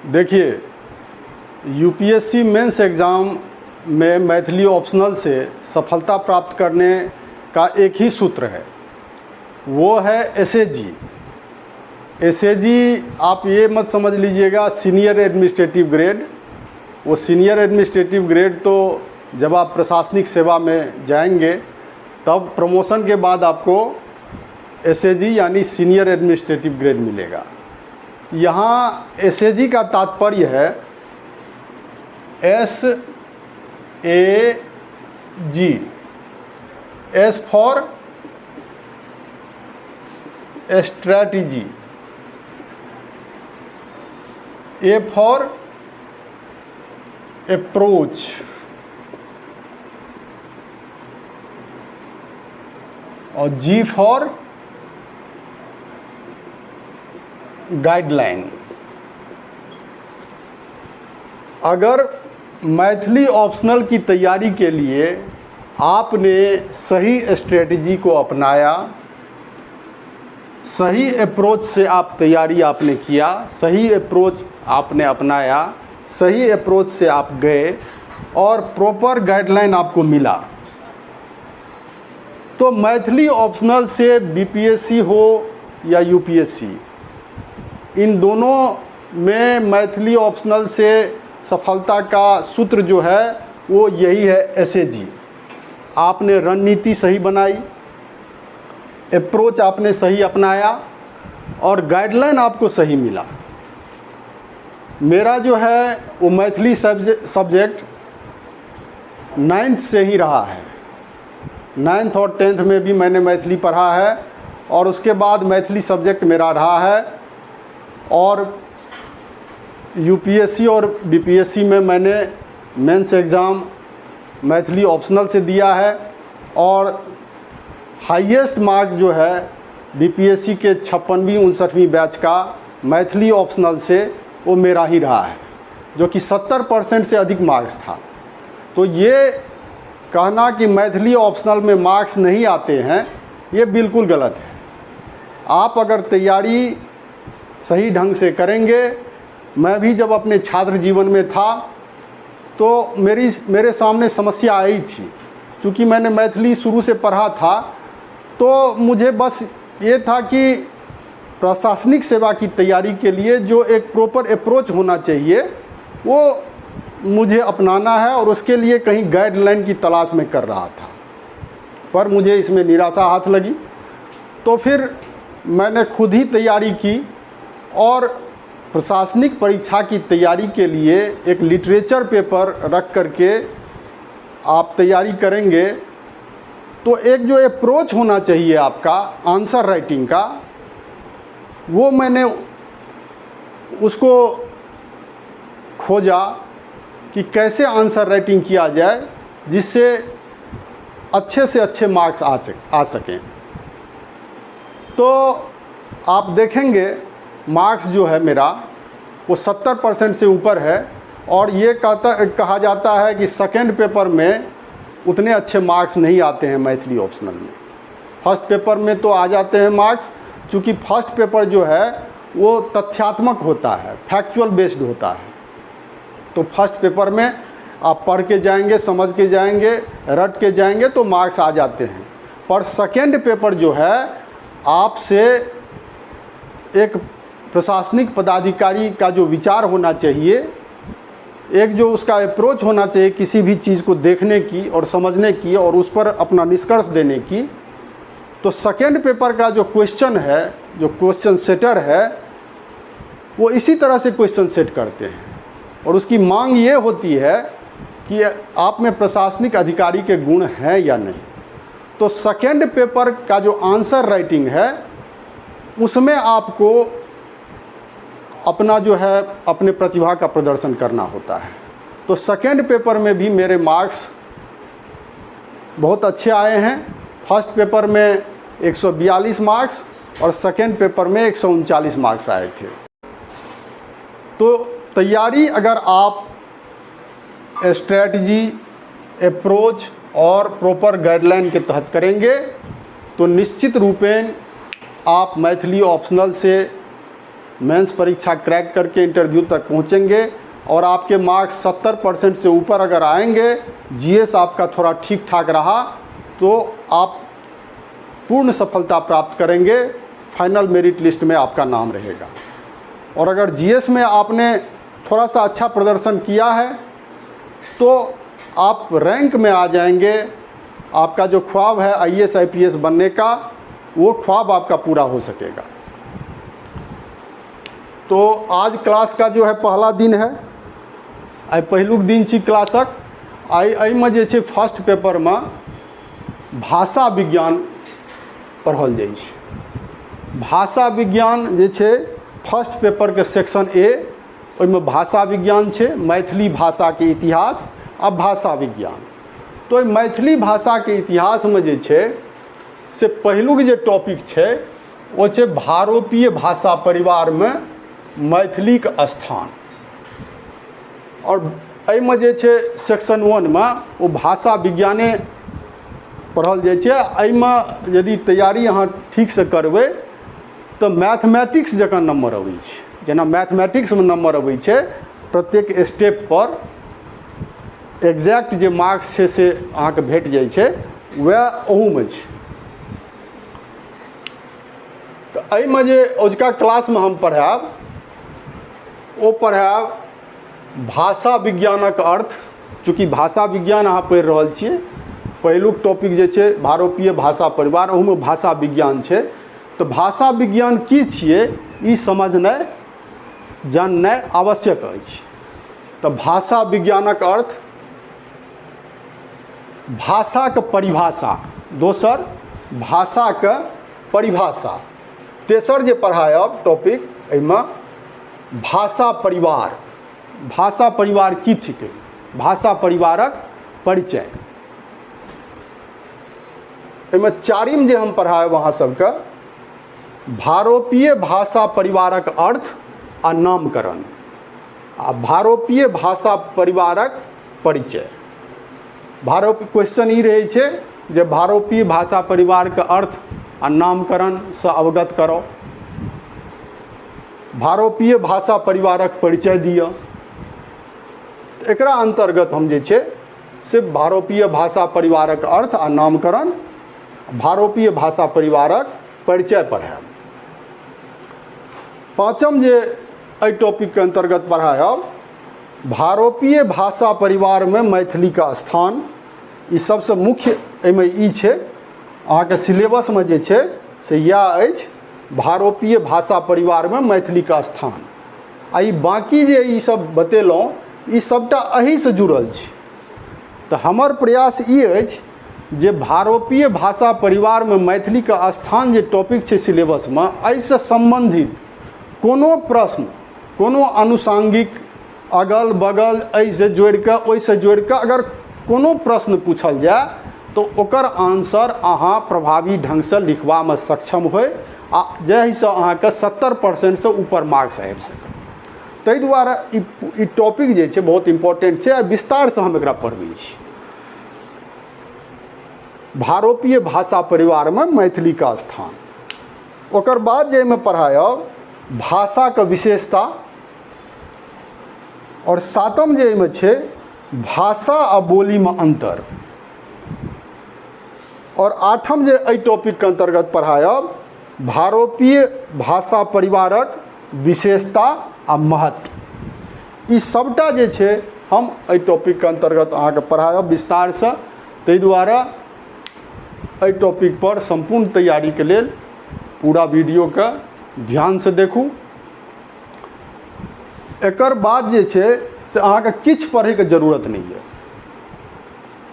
देखिए, UPSC mains exam में Maithili optional से सफलता प्राप्त करने का एक ही सूत्र है, वो है एसएजी। एसएजी आप ये मत समझ लीजिएगा सीनियर एडमिनिस्ट्रेटिव ग्रेड। वो सीनियर एडमिनिस्ट्रेटिव ग्रेड तो जब आप प्रशासनिक सेवा में जाएंगे तब प्रमोशन के बाद आपको एसएजी यानी सीनियर एडमिनिस्ट्रेटिव ग्रेड मिलेगा। यहाँ एसएजी का तात्पर्य है SAG, S for strategy, A for approach, और जी फॉर गाइडलाइन। अगर मैथिली ऑप्शनल की तैयारी के लिए आपने सही स्ट्रेटजी को अपनाया, सही अप्रोच से आप तैयारी आपने किया, सही अप्रोच आपने अपनाया, सही अप्रोच से आप गए और प्रॉपर गाइडलाइन आपको मिला, तो मैथिली ऑप्शनल से बीपीएससी हो या यूपीएससी, इन दोनों में मैथिली ऑप्शनल से सफलता का सूत्र जो है वो यही है एसएजी। आपने रणनीति सही बनाई, अप्रोच आपने सही अपनाया और गाइडलाइन आपको सही मिला। मेरा जो है वो मैथिली सब्जेक्ट 9th से ही रहा है। 9th और 10th में भी मैंने मैथिली पढ़ा है और उसके बाद मैथिली सब्जेक्ट मेरा रहा है। और यूपीएससी और बीपीएससी में मैंने मेंस एग्ज़ाम मैथिली ऑप्शनल से दिया है और हाईएस्ट मार्क्स जो है बीपीएससी के 56वीं 59वीं बैच का मैथिली ऑप्शनल से वो मेरा ही रहा है, जो कि 70% से अधिक मार्क्स था। तो ये कहना कि मैथिली ऑप्शनल में मार्क्स नहीं आते हैं, ये बिल्कुल गलत है। आप अगर तैयारी सही ढंग से करेंगे, मैं भी जब अपने छात्र जीवन में था तो मेरे सामने समस्या आई थी। चूँकि मैंने मैथिली शुरू से पढ़ा था तो मुझे बस ये था कि प्रशासनिक सेवा की तैयारी के लिए जो एक प्रॉपर अप्रोच होना चाहिए वो मुझे अपनाना है और उसके लिए कहीं गाइडलाइन की तलाश में कर रहा था, पर मुझे इसमें निराशा हाथ लगी। तो फिर मैंने खुद ही तैयारी की और प्रशासनिक परीक्षा की तैयारी के लिए एक लिटरेचर पेपर रख करके आप तैयारी करेंगे तो एक जो अप्रोच होना चाहिए आपका आंसर राइटिंग का, वो मैंने उसको खोजा कि कैसे आंसर राइटिंग किया जाए जिससे अच्छे से अच्छे मार्क्स आ सकें। तो आप देखेंगे मार्क्स जो है मेरा वो 70% से ऊपर है और ये कहा जाता है कि सेकेंड पेपर में उतने अच्छे मार्क्स नहीं आते हैं मैथिली ऑप्शनल में। फर्स्ट पेपर में तो आ जाते हैं मार्क्स, चूँकि फर्स्ट पेपर जो है वो तथ्यात्मक होता है, फैक्चुअल बेस्ड होता है। तो फर्स्ट पेपर में आप पढ़ के जाएंगे, समझ के जाएंगे, रट के जाएंगे तो मार्क्स आ जाते हैं। पर सेकेंड पेपर जो है आपसे एक प्रशासनिक पदाधिकारी का जो विचार होना चाहिए, एक जो उसका अप्रोच होना चाहिए किसी भी चीज़ को देखने की और समझने की और उस पर अपना निष्कर्ष देने की, तो सेकेंड पेपर का जो क्वेश्चन है, जो क्वेश्चन सेटर है, वो इसी तरह से क्वेश्चन सेट करते हैं और उसकी मांग ये होती है कि आप में प्रशासनिक अधिकारी के गुण हैं या नहीं। तो सेकेंड पेपर का जो आंसर राइटिंग है उसमें आपको अपना जो है अपने प्रतिभा का प्रदर्शन करना होता है। तो सेकेंड पेपर में भी मेरे मार्क्स बहुत अच्छे आए हैं। फर्स्ट पेपर में 142 मार्क्स और सेकेंड पेपर में 139 मार्क्स आए थे। तो तैयारी अगर आप स्ट्रैटेजी, अप्रोच और प्रॉपर गाइडलाइन के तहत करेंगे तो निश्चित रूपेण आप मैथिली ऑप्शनल से मेंस परीक्षा क्रैक करके इंटरव्यू तक पहुंचेंगे और आपके मार्क्स 70% से ऊपर अगर आएंगे, जीएस आपका थोड़ा ठीक ठाक रहा तो आप पूर्ण सफलता प्राप्त करेंगे, फाइनल मेरिट लिस्ट में आपका नाम रहेगा। और अगर जीएस में आपने थोड़ा सा अच्छा प्रदर्शन किया है तो आप रैंक में आ जाएंगे। आपका जो ख्वाब है आईएएस आईपीएस बनने का, वो ख्वाब आपका पूरा हो सकेगा। तो आज क्लास का जो है पहला दिन है, आई पहिलुक दिन छी क्लासक। एहिमे जे छै फर्स्ट पेपर में भाषा विज्ञान पढ़ल जाइ छै। भाषा विज्ञान जे छै फर्स्ट पेपर के सेक्शन ए, ओहिमे भाषा विज्ञान छै, मैथिली भाषा के इतिहास आ भाषा विज्ञान। तो मैथिली भाषा के इतिहास में जे छै से पहिलुक जे टॉपिक छै वो छै भारोपीय भाषा परिवार में मैथिली का स्थान। और एहिमे जे छै सेक्शन 1 में वो भाषा विज्ञाने पढ़ल जाइ छै। एहिमे यदि तैयारी अहाँ ठीक से करबै तो मैथमेटिक्स जकाँ नंबर अबै छै। जेना मैथमेटिक्स में नंबर अबै छै, प्रत्येक स्टेप पर एग्जैक्ट जे मार्क्स छै से अहाँके भेट जाइ छै, वएह ओहूमे छै। तो एहिमे जे अजुका क्लास में हम पढ़ायब, वो पढ़ायब भाषा विज्ञानक अर्थ। चूँकि भाषा विज्ञान अहाँ पढ़ि रहल छियै, पहिलुक टॉपिक जे छै भारोपीय भाषा परिवार, ओहूमे भाषा विज्ञान छै। तो भाषा विज्ञान की छियै ई समझनाइ जाननाइ आवश्यक अछि। तो भाषा विज्ञानक अर्थ, भाषा के परिभाषा, दोसर भाषा के परिभाषा, तेसर जे पढ़ायब टॉपिक एहिमे भाषा परिवार। भाषा परिवार की थिकै, भाषा परिवारक परिचय। एहिमे चारिम जे हम पढ़ायब अहाँ सबके भारोपीय भाषा परिवारक अर्थ आ नामकरण आ भारोपीय भाषा परिवारक परिचय। क्वेश्चन ई रहै छै जे भारोपीय भाषा परिवार के अर्थ आ नामकरण से अवगत करो, भारोपीय भाषा परिवारक परिचय दिअ। एकरा अंतर्गत हम जे छै से भारोपीय भाषा परिवारक अर्थ आ नामकरण, भारोपीय भाषा परिवारक परिचय पढ़ायब। पाँचम जे एहि टॉपिक के अंतर्गत पढ़ायब भारोपीय भाषा परिवार में मैथिली का स्थान। ई सबसे मुख्य एहिमे ई छै, अहाँके सिलेबस में जे छै से इएह अछि, भारोपीय भाषा परिवार में मैथिली का स्थान। आ ई बाकी जे ई सब बतेलहुँ ई सबटा एही से जुड़ल छै। तो हमर प्रयास ई अछि जे भारोपीय भाषा परिवार में मैथिली का स्थान जे टॉपिक छै सिलेबस में, एहिसँ सम्बन्धित कोनो प्रश्न, कोनो आनुषांगिक अगल बगल एहिसँ जोड़ि कऽ ओहिसँ जोड़ि कऽ अगर कोनो प्रश्न पूछल जाए तो ओकर आंसर अहाँ प्रभावी ढंग से लिखबा में सक्षम होय आ जाहिसँ अहाँके 70% से ऊपर मार्क्स आबि सकै। ताहि दुआरे ई टॉपिक जे छै बहुत इम्पोर्टेंट छै आ विस्तार से हम एकरा पढ़बै छी। भारोपीय भाषा परिवार में मैथिली का स्थान। ओकर बाद जे एहिमे पढ़ायब भाषा के विशेषता, और सातम जे एहिमे छै भाषा आ बोली में अंतर, और आठम जे एहि टॉपिक के अंतर्गत पढ़ायब भारोपीय भाषा परिवारक विशेषता आ महत्व। ई सबटा जे छै हम एहि टॉपिक के अंतर्गत अहाँके पढ़ायब विस्तार से। ताहि दुआरे एहि टॉपिक पर संपूर्ण तैयारी के लेल पूरा वीडियो के ध्यान से देखू। एकर बाद जे छै से अहाँके किछु पढ़ैके जरूरत नहीं है।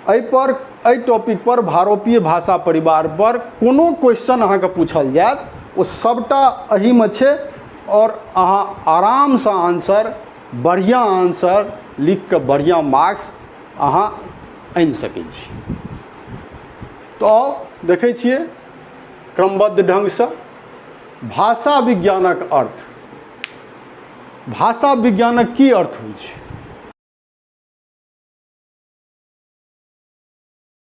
एहि टॉपिक पर भारोपीय भाषा परिवार पर कोनो क्वेश्चन अहाँके पूछल जायत वो सबटा एहिमे छै, और अहाँ आराम से आंसर, बढ़िया आंसर लिख के बढ़िया मार्क्स अहाँ आनि सकै छी। तो देखै छियै क्रमबद्ध ढंग से भाषा विज्ञानक अर्थ। भाषा विज्ञानक की अर्थ होइ छै?